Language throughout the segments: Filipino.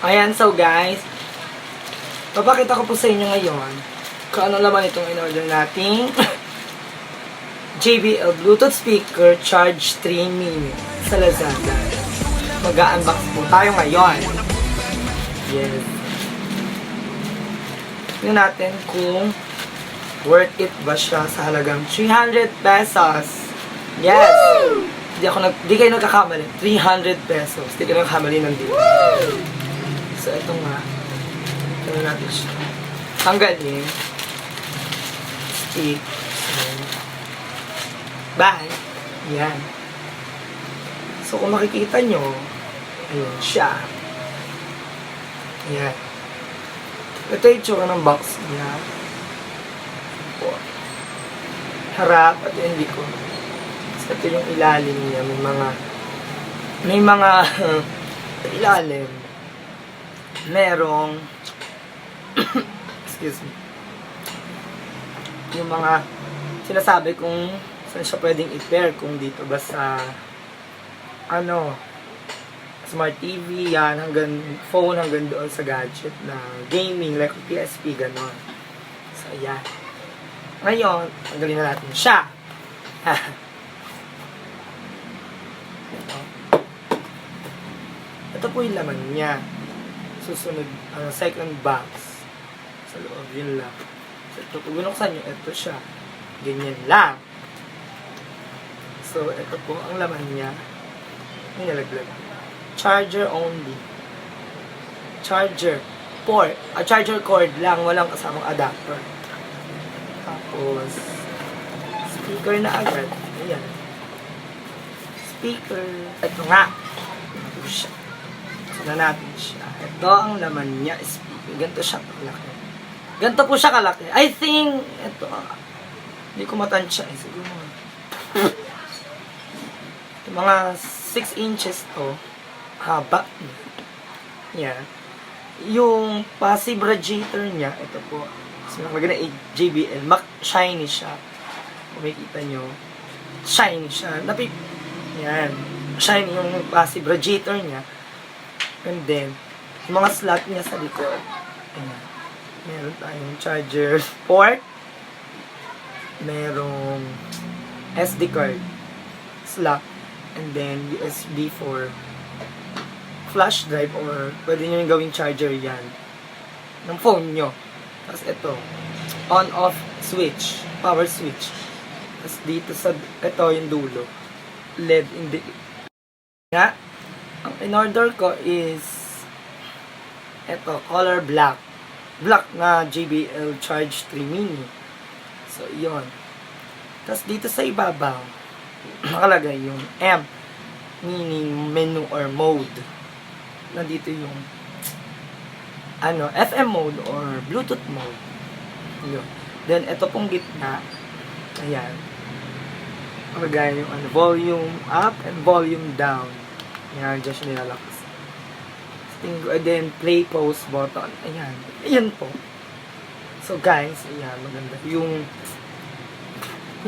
Ayan, so guys, papakita ko po sa inyo ngayon kung ano laman itong in-order nating JBL Bluetooth speaker Charge 3 Mini sa Lazada. Mag-unbox po tayo ngayon. Yes. Tingnan natin kung worth it ba siya sa halagang 300 pesos. Yes! Di kayo nagkakamali. 300 pesos. Di kayo nagkakamali ng deal. So, ito nga. Ito natin siya. Ang galing. Stick. So, bye. Yan. So, kung makikita nyo, ayun siya. Yan. Ito yung tsura ng box niya. Po. Harap at yung likod. So, ito yung ilalim niya. May mga ilalim. Merong excuse me. Yung mga sinasabi kung saan siya pwedeng i-pair, kung dito ba sa Smart TV, yan, hanggang phone, hanggang doon sa gadget na gaming, like PSP, gano'n. So, yan. Ngayon, tanggalin na natin siya. Ito po yung laman niya. Susunod, second box. Sa loob, yun lang. So, ito, kung binuksan nyo, ito siya. Ganyan lang. So, ito po ang laman niya. May nalaglag. Charger only. Charger port. Charger cord lang. Walang kasamang adapter. Tapos, speaker na agad. Ayan. Speaker. Ito nga. Ito siya. Ito na natin siya. Ito ang laman niya. Speaker. Ganito siya kalaki. Ganito po siya kalaki. I think, ito. Hindi ko matansya. Siguro. Ito, mga 6 inches to. Haba. Yan. Yung passive radiator niya, ito po. Kasi nakalagay na JBL. Shiny siya. Kung makikita nyo. Shiny siya. Yan. Shiny yung passive radiator niya. And then, yung mga slot niya sa likod. Ayan. Meron tayong charger port. Merong SD card slot. And then, USB for flash drive, or pwede nyo yung gawing charger yan ng phone nyo. Tapos ito, on-off switch, power switch. Tapos dito sa, ito yung dulo, LED indicator. Nga, ang in-order ko is ito, color black. Black na JBL Charge 3 Mini. So, yun. Tapos dito sa ibabaw, nakalagay yung M, meaning menu or mode. Nandito yung FM mode or Bluetooth mode. Yun. Then, ito pong gitna. Ayan. Nakalagay yung volume up and volume down. Ayan, dyan siya nilalakas. And then, play, pause button. Ayan. Ayan po. So, guys, ayan, maganda. Yung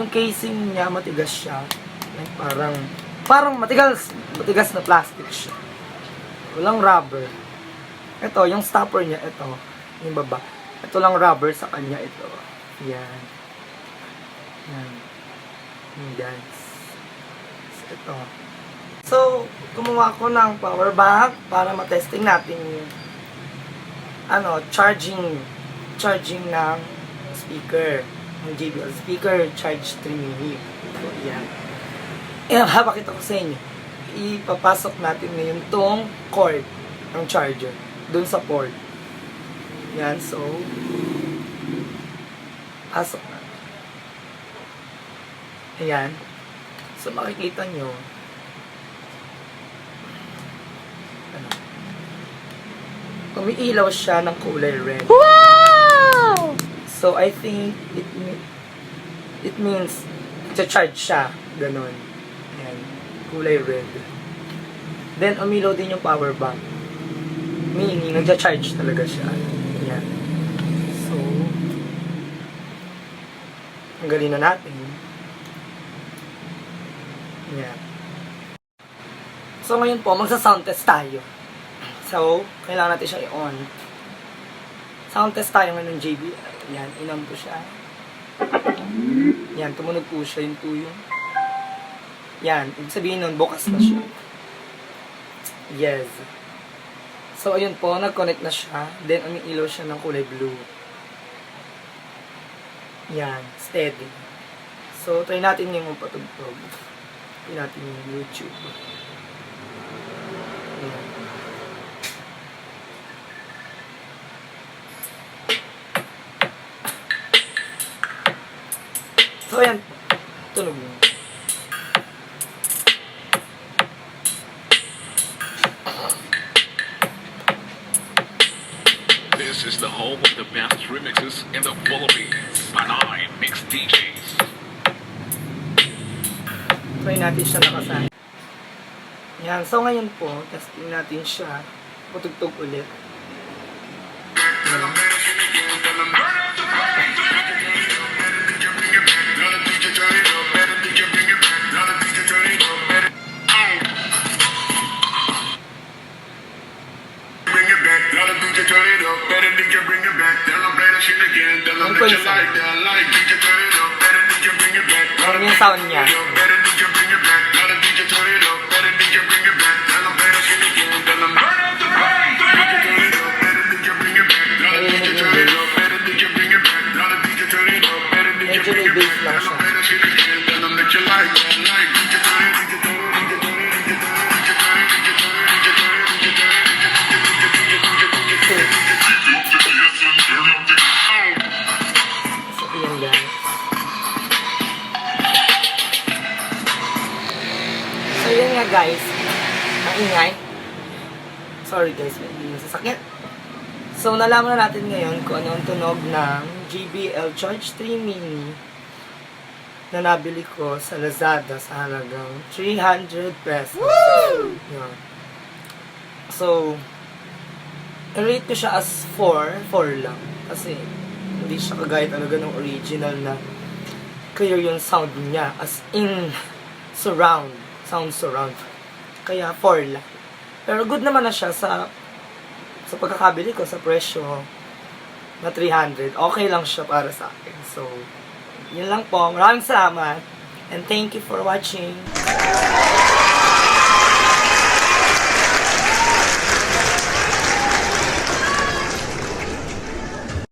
casing niya, matigas siya. Like, parang matigas na plastic siya. Walang rubber. Ito, yung stopper niya, ito, yung baba. Ito lang rubber sa kanya, ito. Yan. Yan. Yan, guys. So, ito. So, kumuha ko ng power bank para matesting natin yung charging ng speaker. Ng JBL speaker, Charge 3 Mini. So, yan. Pakita ko sa inyo. Ipapasok natin ngayon tong cord ng charger dun sa port. Yan, so pasok na. Ayan. So, makikita nyo umiilaw siya ng kulay red. Wow! So, I think it means charge siya. Ganon. Ayan. Kulay red. Then, umilaw din yung power bank. Meaning, nagja-charge talaga siya. Ayan. So, tanggalin na natin. Ayan. So, ngayon po, magsa-sound test tayo. So, kailangan natin siya i-on. Sound test tayo ngayon ng JBL. Yan, in-on ko siya. Yan, tumunog po siya yung tuyo. Yan, ibig sabihin nun, bukas na siya. Yes. So, ayun po, nag-connect na siya. Then, umiilaw siya ng kulay blue. Yan, steady. So, try natin yung patugtog. Try natin yung YouTube. Yan. So, ayan. Tunog mo. This is the home of the best remixes in the Philippines. And I mix DJs. Try natin siya nakasan. Yan. So, ngayon po, testing natin siya. Patugtog ulit. Yan. Ano yung sound niya? Medyo may bass lang siya. So, ayan guys. So, yun nga guys. Ang ingay. Sorry guys, may hindi masasakit. So, nalaman na natin ngayon kung ano ang tunog ng JBL Charge 3 Mini na nabili ko sa Lazada sa halagang 300 pesos. Yan. So, i-rate ko siya as 4 lang. Kasi, hindi siya kagaya talaga ng original na clear yung sound niya. As in, sound surround. Kaya 4 lang. Pero good naman na siya sa pagkakabili ko, sa presyo na 300. Okay lang siya para sa akin. So, yun lang po. Maraming salamat. And thank you for watching.